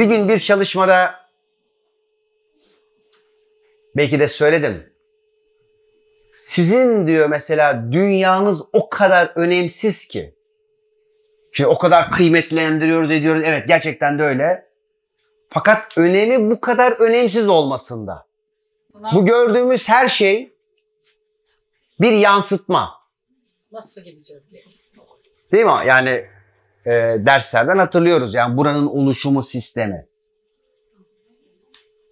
Bir gün bir çalışmada belki de söyledim. Sizin diyor mesela dünyanız o kadar önemsiz ki. Şimdi o kadar kıymetlendiriyoruz ediyoruz. Evet gerçekten de öyle. Fakat önemi bu kadar önemsiz olmasında. Bu gördüğümüz her şey bir yansıtma. Nasıl gideceğiz diye. Değil mi? Yani derslerden hatırlıyoruz. Yani buranın oluşumu sistemi.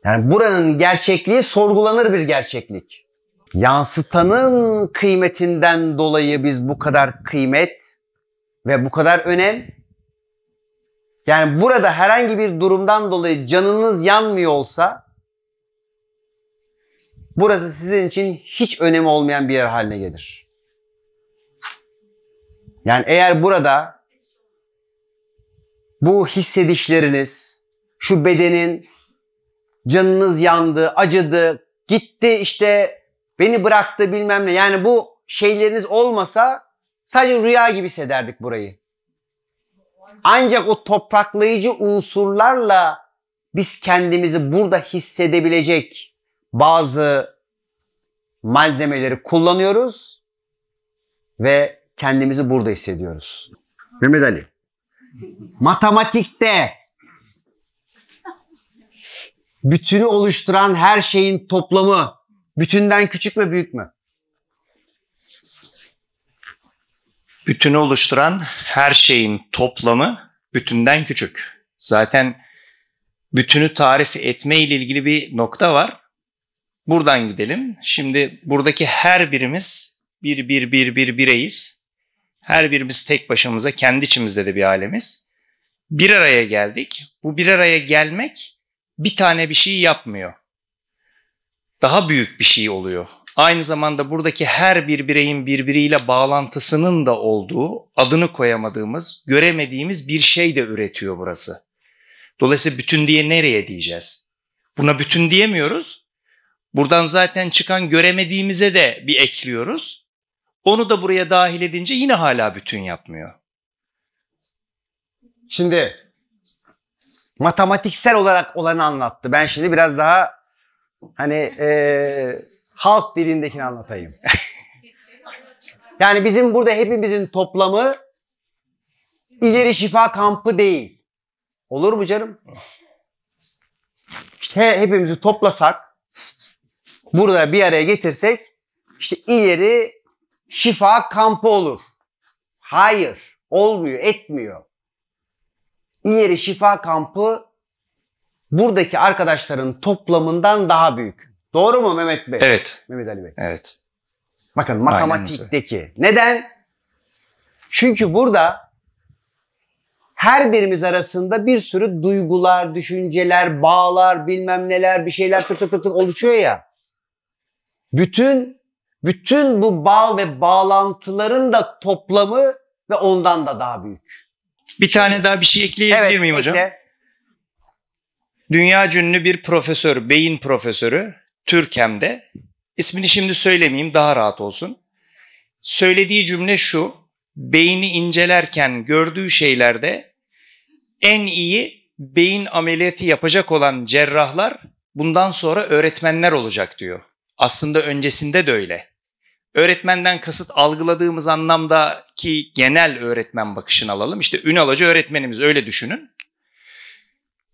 Yani buranın gerçekliği sorgulanır bir gerçeklik. Yansıtanın kıymetinden dolayı biz bu kadar kıymet ve bu kadar önem. Yani burada herhangi bir durumdan dolayı canınız yanmıyor olsa burası sizin için hiç önemi olmayan bir yer haline gelir. Yani eğer burada bu hissedişleriniz, şu bedenin canınız yandı, acıdı, gitti işte beni bıraktı bilmem ne. Yani bu şeyleriniz olmasa sadece rüya gibi hissederdik burayı. Ancak o topraklayıcı unsurlarla biz kendimizi burada hissedebilecek bazı malzemeleri kullanıyoruz ve kendimizi burada hissediyoruz. Mehmet Ali, matematikte bütünü oluşturan her şeyin toplamı bütünden küçük mü büyük mü? Bütünü oluşturan her şeyin toplamı bütünden küçük. Zaten bütünü tarif etme ile ilgili bir nokta var. Buradan gidelim. Şimdi buradaki her birimiz bir bireyiz. Her birimiz tek başımıza kendi içimizde de bir alemiz. Bir araya geldik. Bu bir araya gelmek bir tane bir şey yapmıyor. Daha büyük bir şey oluyor. Aynı zamanda buradaki her bir bireyin birbiriyle bağlantısının da olduğu, adını koyamadığımız, göremediğimiz bir şey de üretiyor burası. Dolayısıyla bütün diye nereye diyeceğiz? Buna bütün diyemiyoruz. Buradan zaten çıkan göremediğimize de bir ekliyoruz. Onu da buraya dahil edince yine hala bütün yapmıyor. Şimdi matematiksel olarak olanı anlattı. Ben şimdi biraz daha hani halk dilindekini anlatayım. Yani bizim burada hepimizin toplamı ileri şifa kampı değil. Olur mu canım? İşte hepimizi toplasak, burada bir araya getirsek işte ileri şifa kampı olur. Hayır, olmuyor, etmiyor. İleri şifa kampı buradaki arkadaşların toplamından daha büyük. Doğru mu Mehmet Bey? Evet. Mehmet Ali Bey. Evet. Bakın matematikteki. Neden? Çünkü burada her birimiz arasında bir sürü duygular, düşünceler, bağlar, bilmem neler, bir şeyler tık tık tık tık oluşuyor ya. Bütün bu bağ ve bağlantıların da toplamı ve ondan da daha büyük. Bir tane daha bir şey ekleyebilir miyim hocam? Ekle. Dünya ünlü bir profesör, beyin profesörü, Türkem'de. İsmini şimdi söylemeyeyim, daha rahat olsun. Söylediği cümle şu: beyni incelerken gördüğü şeylerde en iyi beyin ameliyatı yapacak olan cerrahlar bundan sonra öğretmenler olacak diyor. Aslında öncesinde de öyle. Öğretmenden kasıt algıladığımız anlamdaki genel öğretmen bakışını alalım. İşte Ünal Hoca öğretmenimiz, öyle düşünün.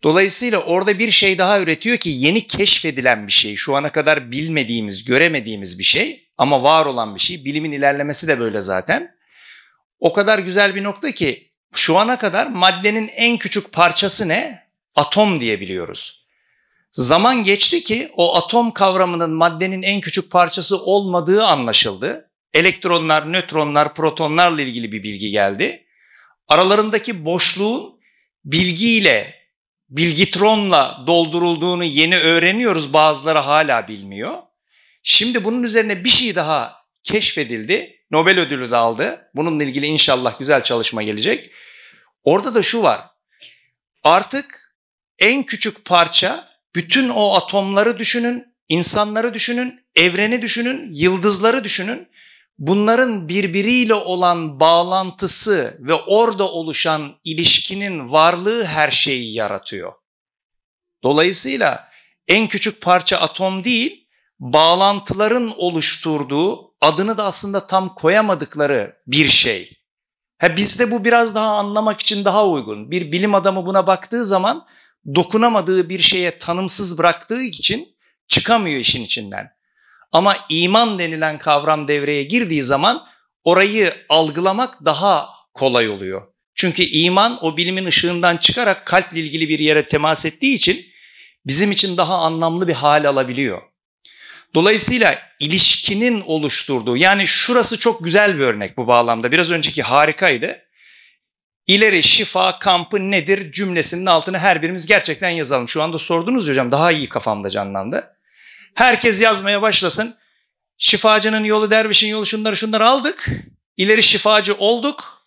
Dolayısıyla orada bir şey daha üretiyor ki yeni keşfedilen bir şey. Şu ana kadar bilmediğimiz, göremediğimiz bir şey ama var olan bir şey. Bilimin ilerlemesi de böyle zaten. O kadar güzel bir nokta ki şu ana kadar maddenin en küçük parçası ne? Atom diye biliyoruz. Zaman geçti ki o atom kavramının maddenin en küçük parçası olmadığı anlaşıldı. Elektronlar, nötronlar, protonlarla ilgili bir bilgi geldi. Aralarındaki boşluğun bilgiyle, bilgitronla doldurulduğunu yeni öğreniyoruz. Bazıları hala bilmiyor. Şimdi bunun üzerine bir şey daha keşfedildi. Nobel ödülü de aldı. Bununla ilgili inşallah güzel çalışma gelecek. Orada da şu var. Artık en küçük parça, bütün o atomları düşünün, insanları düşünün, evreni düşünün, yıldızları düşünün. Bunların birbiriyle olan bağlantısı ve orada oluşan ilişkinin varlığı her şeyi yaratıyor. Dolayısıyla en küçük parça atom değil, bağlantıların oluşturduğu, adını da aslında tam koyamadıkları bir şey. Bizde bu biraz daha anlamak için daha uygun. Bir bilim adamı buna baktığı zaman dokunamadığı bir şeye tanımsız bıraktığı için çıkamıyor işin içinden. Ama iman denilen kavram devreye girdiği zaman orayı algılamak daha kolay oluyor. Çünkü iman o bilimin ışığından çıkarak kalple ilgili bir yere temas ettiği için bizim için daha anlamlı bir hal alabiliyor. Dolayısıyla ilişkinin oluşturduğu, yani şurası çok güzel bir örnek bu bağlamda. Biraz önceki harikaydı. İleri şifa kampı nedir cümlesinin altına her birimiz gerçekten yazalım. Şu anda sordunuz hocam, daha iyi kafamda canlandı. Herkes yazmaya başlasın. Şifacının yolu, dervişin yolu, şunları aldık. İleri şifacı olduk.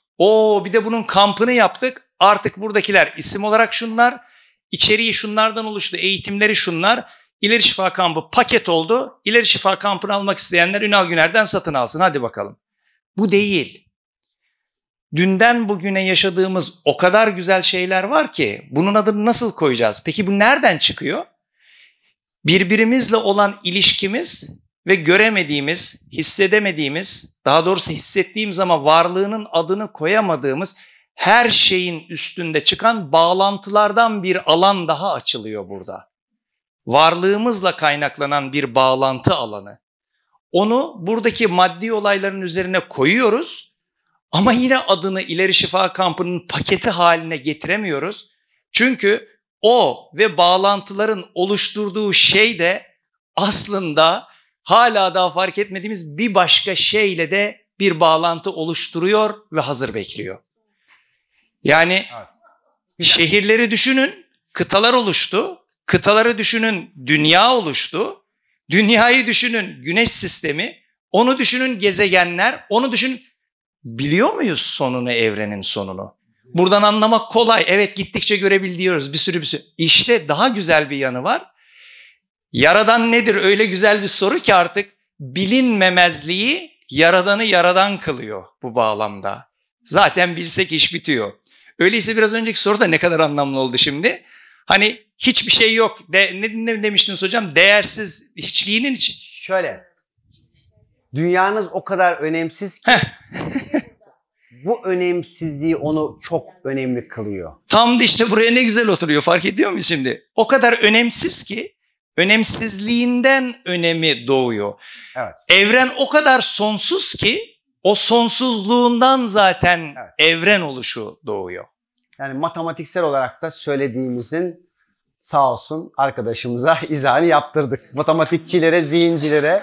Bir de bunun kampını yaptık. Artık buradakiler isim olarak şunlar. İçeriği şunlardan oluştu. Eğitimleri şunlar. İleri şifa kampı paket oldu. İleri şifa kampını almak isteyenler Ünal Güner'den satın alsın. Hadi bakalım. Bu değil. Dünden bugüne yaşadığımız o kadar güzel şeyler var ki bunun adını nasıl koyacağız? Peki bu nereden çıkıyor? Birbirimizle olan ilişkimiz ve göremediğimiz, hissedemediğimiz, daha doğrusu hissettiğimiz ama varlığının adını koyamadığımız her şeyin üstünde çıkan bağlantılardan bir alan daha açılıyor burada. Varlığımızla kaynaklanan bir bağlantı alanı. Onu buradaki maddi olayların üzerine koyuyoruz ama yine adını İleri Şifa Kampı'nın paketi haline getiremiyoruz. Çünkü o ve bağlantıların oluşturduğu şey de aslında hala daha fark etmediğimiz bir başka şeyle de bir bağlantı oluşturuyor ve hazır bekliyor. Yani şehirleri düşünün, kıtalar oluştu. Kıtaları düşünün, dünya oluştu. Dünyayı düşünün, güneş sistemi. Onu düşünün, gezegenler. Onu düşünün. Biliyor muyuz sonunu, evrenin sonunu? Buradan anlamak kolay. Evet, gittikçe görebiliyoruz bir sürü. İşte daha güzel bir yanı var. Yaradan nedir? Öyle güzel bir soru ki artık bilinmemezliği yaradanı yaradan kılıyor bu bağlamda. Zaten bilsek iş bitiyor. Öyleyse biraz önceki soru da ne kadar anlamlı oldu şimdi. Hani hiçbir şey yok. Ne demiştiniz hocam? Değersiz hiçliğinin için. Şöyle. Dünyanız o kadar önemsiz ki bu önemsizliği onu çok önemli kılıyor. Tam da işte buraya ne güzel oturuyor. Fark ediyor musun şimdi? O kadar önemsiz ki önemsizliğinden önemi doğuyor. Evet. Evren o kadar sonsuz ki o sonsuzluğundan zaten evren oluşu doğuyor. Yani matematiksel olarak da söylediğimizin sağ olsun arkadaşımıza izahını yaptırdık. Matematikçilere, zihincilere